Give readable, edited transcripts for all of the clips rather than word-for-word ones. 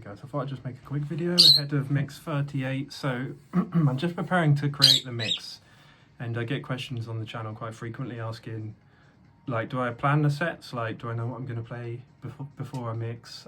guys, I thought I'd just make a quick video ahead of mix 38. So I'm just preparing to create the mix, and I get questions on the channel quite frequently asking, like, do I plan the sets? Like, do I know what I'm going to play before I mix?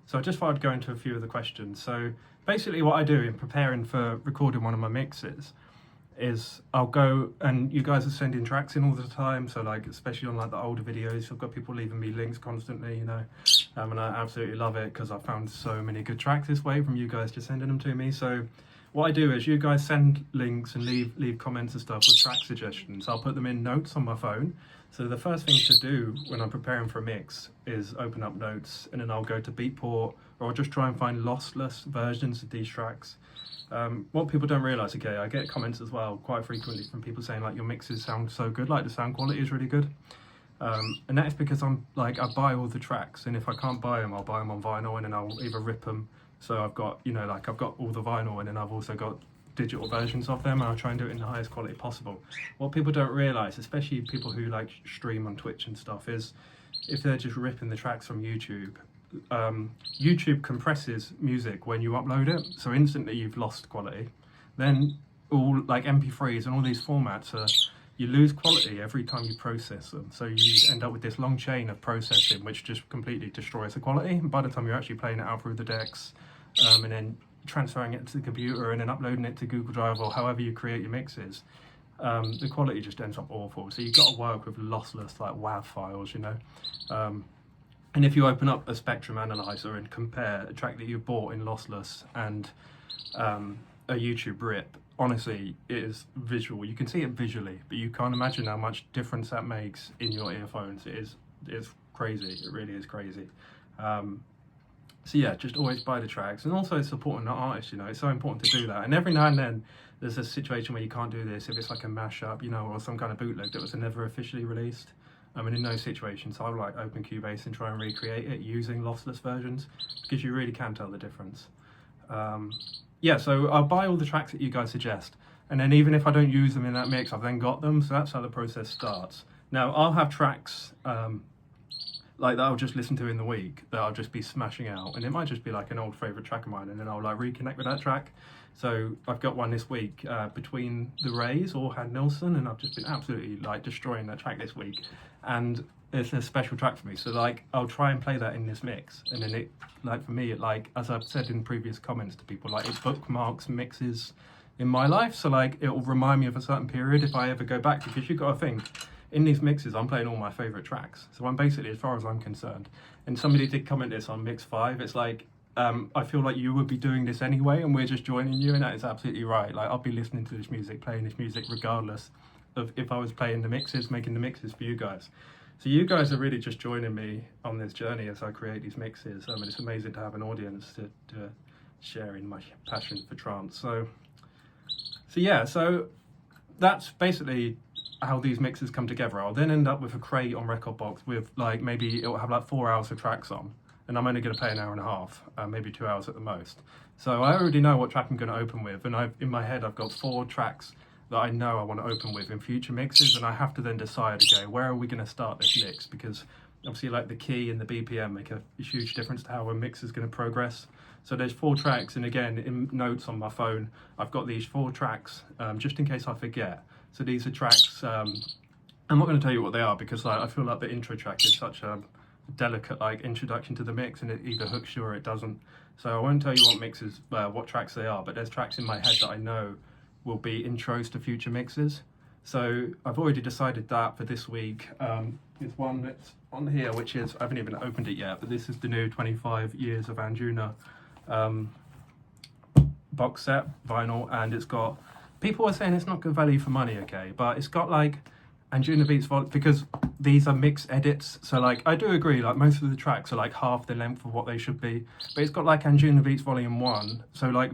So I just thought I'd go into a few of the questions. So basically what I do in preparing for recording one of my mixes is I'll go, and you guys are sending tracks in all the time, so like especially on like the older videos, I've got people leaving me links constantly, you know, and I absolutely love it because I found so many good tracks this way from you guys just sending them to me. So what I do is you guys send links and leave comments and stuff with track suggestions. I'll put them in notes on my phone. So the first thing to do when I'm preparing for a mix is open up notes, and then I'll go to Beatport, or I'll just try and find lossless versions of these tracks. What people don't realise, okay, I get comments as well quite frequently from people saying like your mixes sound so good, like the sound quality is really good. And that is because I buy all the tracks, and if I can't buy them, I'll buy them on vinyl, and then I'll either rip them. So I've got, you know, like I've got all the vinyl, and then I've also got digital versions of them, and I'll try and do it in the highest quality possible. What people don't realise, especially people who like stream on Twitch and stuff, is if they're just ripping the tracks from YouTube, YouTube compresses music when you upload it, so instantly you've lost quality. Then all like MP3s and all these formats you lose quality every time you process them, so you end up with this long chain of processing which just completely destroys the quality. And by the time you're actually playing it out through the decks, and then transferring it to the computer and then uploading it to Google Drive or however you create your mixes, the quality just ends up awful. So you've got to work with lossless like WAV files, you know. And if you open up a spectrum analyzer and compare a track that you bought in lossless and a YouTube rip, honestly, it is visual. You can see it visually, but you can't imagine how much difference that makes in your earphones. It's crazy. It really is crazy. So yeah, just always buy the tracks, and also supporting the artist, you know, it's so important to do that. And every now and then there's a situation where you can't do this, if it's like a mashup, you know, or some kind of bootleg that was never officially released. And in those situations, I'll like open Cubase and try and recreate it using lossless versions, because you really can tell the difference. Yeah, so I'll buy all the tracks that you guys suggest, and then even if I don't use them in that mix, I've then got them, so that's how the process starts. Now, I'll have tracks like that I'll just listen to in the week that I'll just be smashing out, and it might just be like an old favourite track of mine, and then I'll like reconnect with that track. So I've got one this week, Between the Rays, or Han Nilsson, and I've just been absolutely like destroying that track this week, and it's a special track for me. So like I'll try and play that in this mix, and then it, like for me, it, like as I've said in previous comments to people, like it bookmarks mixes in my life, so like it will remind me of a certain period if I ever go back, because you've got to think, in these mixes I'm playing all my favourite tracks, so I'm basically, as far as I'm concerned, and somebody did comment this on mix 5, it's like I feel like you would be doing this anyway and we're just joining you, and that is absolutely right. Like I'll be listening to this music, playing this music regardless of if I was playing the mixes, making the mixes for you guys. So you guys are really just joining me on this journey as I create these mixes. I mean, it's amazing to have an audience to share in my passion for trance. So yeah, so that's basically how these mixes come together. I'll then end up with a crate on Rekordbox with like, maybe it'll have like 4 hours of tracks on, and I'm only going to play an hour and a half, maybe 2 hours at the most. So I already know what track I'm going to open with, and in my head I've got 4 tracks that I know I want to open with in future mixes, and I have to then decide, okay, where are we going to start this mix? Because obviously like the key and the BPM make a huge difference to how a mix is going to progress. So there's 4 tracks, and again, in notes on my phone, I've got these 4 tracks, just in case I forget. So these are tracks, I'm not going to tell you what they are, because like, I feel like the intro track is such a delicate like introduction to the mix, and it either hooks you or it doesn't. So I won't tell you what mixes, what tracks they are, but there's tracks in my head that I know will be intros to future mixes. So I've already decided that for this week. There's one that's on here, which is, I haven't even opened it yet, but this is the new 25 Years of Anjuna box set vinyl, and it's got, people are saying it's not good value for money, okay, but it's got like Anjuna Beats because these are mixed edits, so like I do agree, like most of the tracks are like half the length of what they should be, but it's got like Anjuna Beats Volume 1, so like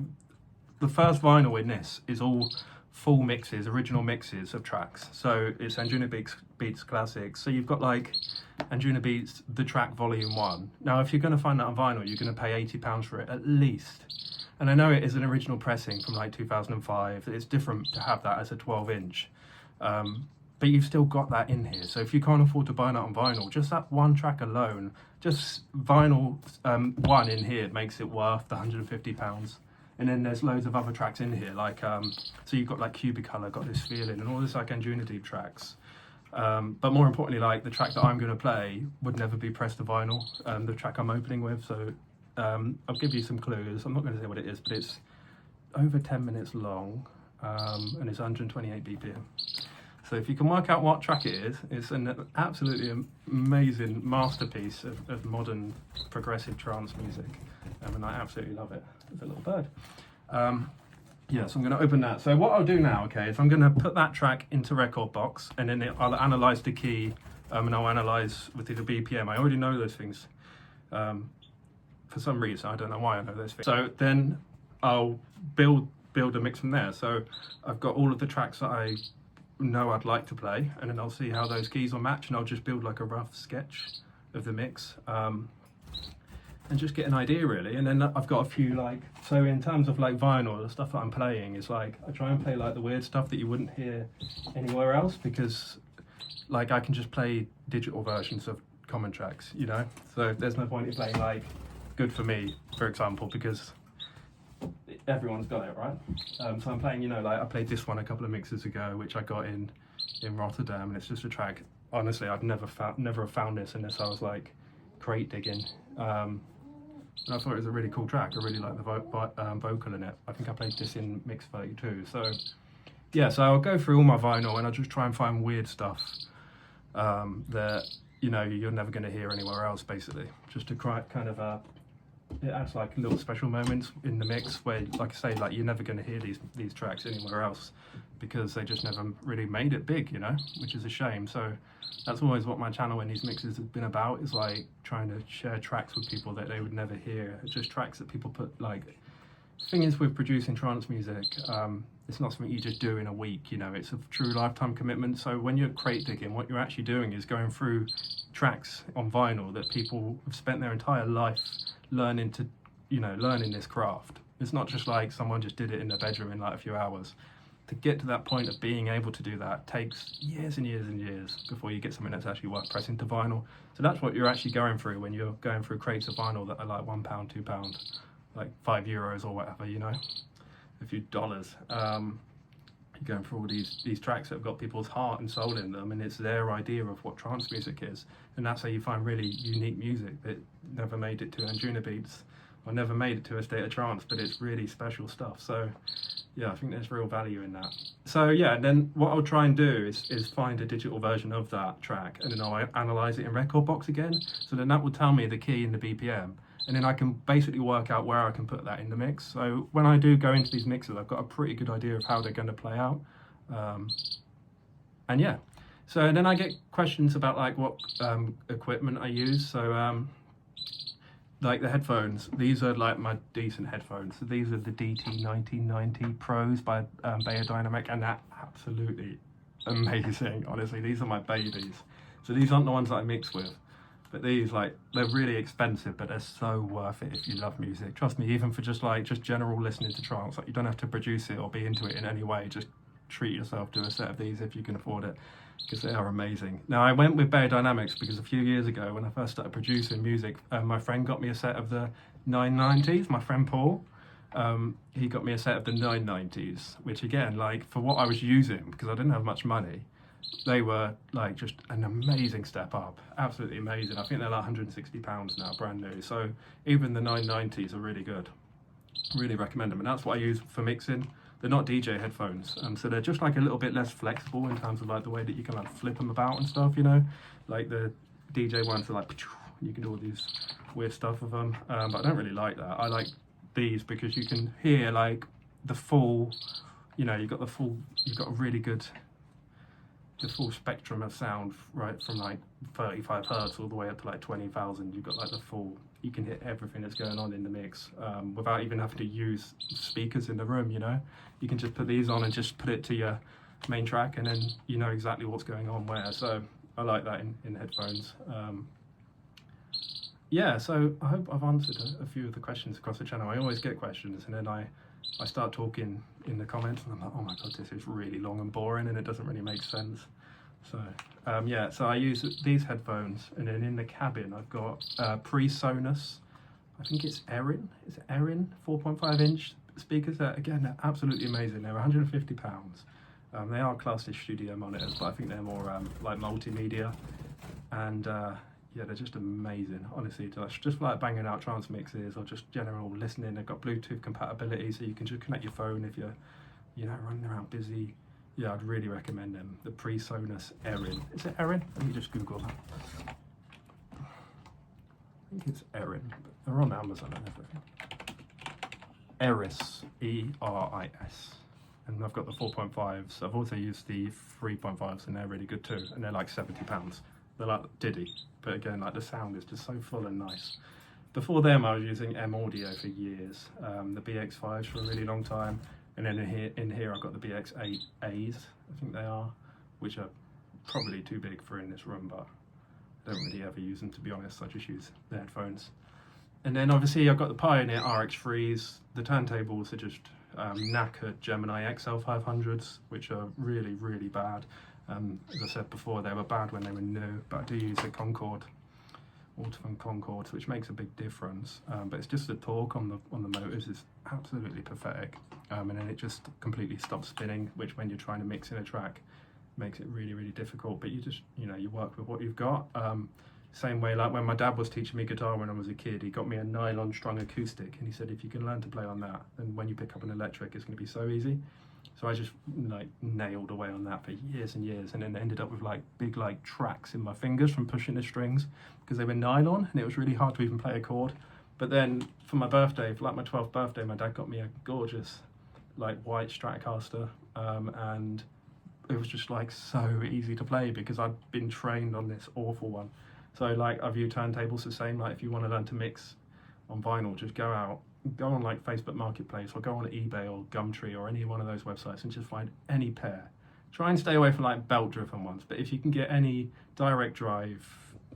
the first vinyl in this is all full mixes, original mixes of tracks. So it's Anjuna Beats Classics. So you've got like Anjuna Beats, the track Volume 1. Now, if you're going to find that on vinyl, you're going to pay £80 for it at least. And I know it is an original pressing from like 2005. It's different to have that as a 12-inch. but you've still got that in here. So if you can't afford to buy that on vinyl, just that one track alone, just vinyl one in here makes it worth the £150. And then there's loads of other tracks in here, like so you've got like Cubicolor, Got This Feeling, and all this like Anjunadeep tracks. But more importantly, like the track that I'm going to play would never be pressed to vinyl, the track I'm opening with. So I'll give you some clues. I'm not going to say what it is, but it's over 10 minutes long, and it's 128 BPM. So if you can work out what track it is, it's an absolutely amazing masterpiece of modern progressive trance music, and I absolutely love it. It's a little bird. Yeah, so I'm going to open that. So what I'll do now, okay, is I'm going to put that track into Record Box, and then I'll analyze the key, and I'll analyze with the BPM. I already know those things. For some reason, I don't know why I know those things. So then I'll build a mix from there. So I've got all of the tracks that I know I'd like to play, and then I'll see how those keys will match, and I'll just build like a rough sketch of the mix. And just get an idea really. And then I've got a few like, so in terms of like vinyl, the stuff that I'm playing is like, I try and play like the weird stuff that you wouldn't hear anywhere else, because like I can just play digital versions of common tracks, you know? So there's no point in playing like Good For Me, for example, because everyone's got it, right? So I'm playing, you know, like I played this one a couple of mixes ago, which I got in Rotterdam, and it's just a track, honestly, I've never have found this unless I was like crate digging. And I thought it was a really cool track. I really like the vocal in it. I think I played this in Mix 32. So yeah, so I'll go through all my vinyl and I'll just try and find weird stuff that, you know, you're never going to hear anywhere else, basically. Just to kind of, it adds like little special moments in the mix where, like I say, like you're never going to hear these tracks anywhere else because they just never really made it big, you know, which is a shame. So that's always what my channel and these mixes have been about, is like trying to share tracks with people that they would never hear. It's just tracks that people put, like, the thing is with producing trance music, it's not something you just do in a week, you know, it's a true lifetime commitment. So when you're crate digging, what you're actually doing is going through tracks on vinyl that people have spent their entire life learning this craft. It's not just like someone just did it in their bedroom in like a few hours. To get to that point of being able to do that takes years and years and years before you get something that's actually worth pressing to vinyl. So that's what you're actually going through when you're going through crates of vinyl that are like £1, £2, like €5 or whatever, you know, a few dollars. You're going through all these tracks that have got people's heart and soul in them, and it's their idea of what trance music is. And that's how you find really unique music that never made it to Anjunadeep or never made it to a state of trance, but it's really special stuff. So yeah, I think there's real value in that. So yeah, then what I'll try and do is find a digital version of that track, and then I'll analyze it in Record Box again. So then that will tell me the key and the BPM, and then I can basically work out where I can put that in the mix. So when I do go into these mixes, I've got a pretty good idea of how they're going to play out. And yeah, so then I get questions about like what equipment I use. So like the headphones, these are like my decent headphones. So these are the DT1990 Pros by Beyerdynamic, and they're absolutely amazing. Honestly, these are my babies. So these aren't the ones that I mix with, but these, like, they're really expensive, but they're so worth it if you love music. Trust me, even for just general listening to trance, like you don't have to produce it or be into it in any way. Just treat yourself to a set of these if you can afford it, because they are amazing. Now, I went with Beyerdynamics because a few years ago when I first started producing music, my friend got me a set of the 990s, my friend Paul. He got me a set of the 990s, which again, like, for what I was using, because I didn't have much money, they were like just an amazing step up, absolutely amazing. I think they're like £160 now, brand new. So even the 990s are really good, really recommend them. And that's what I use for mixing. They're not DJ headphones, so they're just like a little bit less flexible in terms of like the way that you can like flip them about and stuff, you know, like the DJ ones are like, you can do all these weird stuff with them, but I don't really like that. I like these because you can hear like the full, you know, you've got a really good, the full spectrum of sound, right, from like 35 hertz all the way up to like 20,000. You've got like the full, you can hear everything that's going on in the mix without even having to use speakers in the room, you know. You can just put these on and just put it to your main track, and then you know exactly what's going on where. So I like that in headphones. Yeah, so I hope I've answered a few of the questions across the channel. I always get questions, and then I start talking in the comments, and I'm like, oh my god, this is really long and boring, and it doesn't really make sense. So yeah, so I use these headphones, and then in the cabin I've got pre-Sonus, I think it's Erin, is it Erin 4.5 inch speakers. That again, they're absolutely amazing. They're £150. They are classed as studio monitors, but I think they're more like multimedia, and yeah, they're just amazing, honestly. Just like banging out trance mixes or just general listening. They've got Bluetooth compatibility, so you can just connect your phone if you're, you know, running around busy. Yeah, I'd really recommend them. The pre-Sonus Erin. Is it Erin? Let me just Google that. I think it's Erin, but they're on Amazon and everything. Eris, E-R-I-S. And I've got the 4.5s. I've also used the 3.5s, and they're really good too. And they're like £70. They're like Diddy, but again, like the sound is just so full and nice. Before them, I was using M Audio for years. The BX5s for a really long time. And then in here I've got the BX8As, I think they are, which are probably too big for in this room, but I don't really ever use them, to be honest. I just use the headphones. And then obviously I've got the Pioneer RX3s. The turntables are just knackered Gemini XL500s, which are really, really bad. As I said before, they were bad when they were new, but I do use a Concorde, Autophone Concorde, which makes a big difference. But it's just the torque on the motors is absolutely pathetic. And then it just completely stops spinning, which when you're trying to mix in a track, makes it really, really difficult. But you just, you know, you work with what you've got. Same way, like when my dad was teaching me guitar when I was a kid, he got me a nylon strung acoustic, and he said, if you can learn to play on that, then when you pick up an electric, it's going to be so easy. So I just like nailed away on that for years and years, and then ended up with like big like tracks in my fingers from pushing the strings because they were nylon, and it was really hard to even play a chord. But then for my birthday, for like my 12th birthday, my dad got me a gorgeous like white Stratocaster, and it was just like so easy to play because I'd been trained on this awful one. So like I view turntables the same. Like if you want to learn to mix on vinyl, just go on like Facebook Marketplace or go on eBay or Gumtree or any one of those websites and just find any pair. Try and stay away from like belt driven ones, but if you can get any direct drive,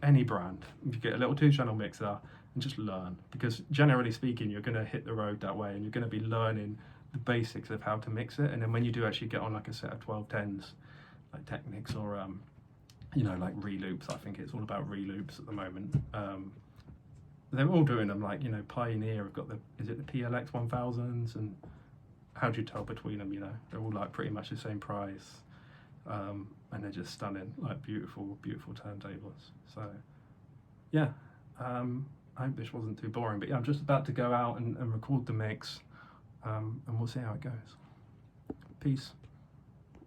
any brand, if you get a little 2-channel mixer and just learn, because generally speaking you're going to hit the road that way and you're going to be learning the basics of how to mix it. And then when you do actually get on like a set of 1210s like Technics or you know, like reloops, I think it's all about reloops at the moment. They're all doing them, like, you know, Pioneer have got the, is it the PLX 1000s, and how do you tell between them, you know? They're all like pretty much the same price, and they're just stunning, like beautiful, beautiful turntables. So yeah, I hope this wasn't too boring, but yeah, I'm just about to go out and record the mix, and we'll see how it goes. Peace.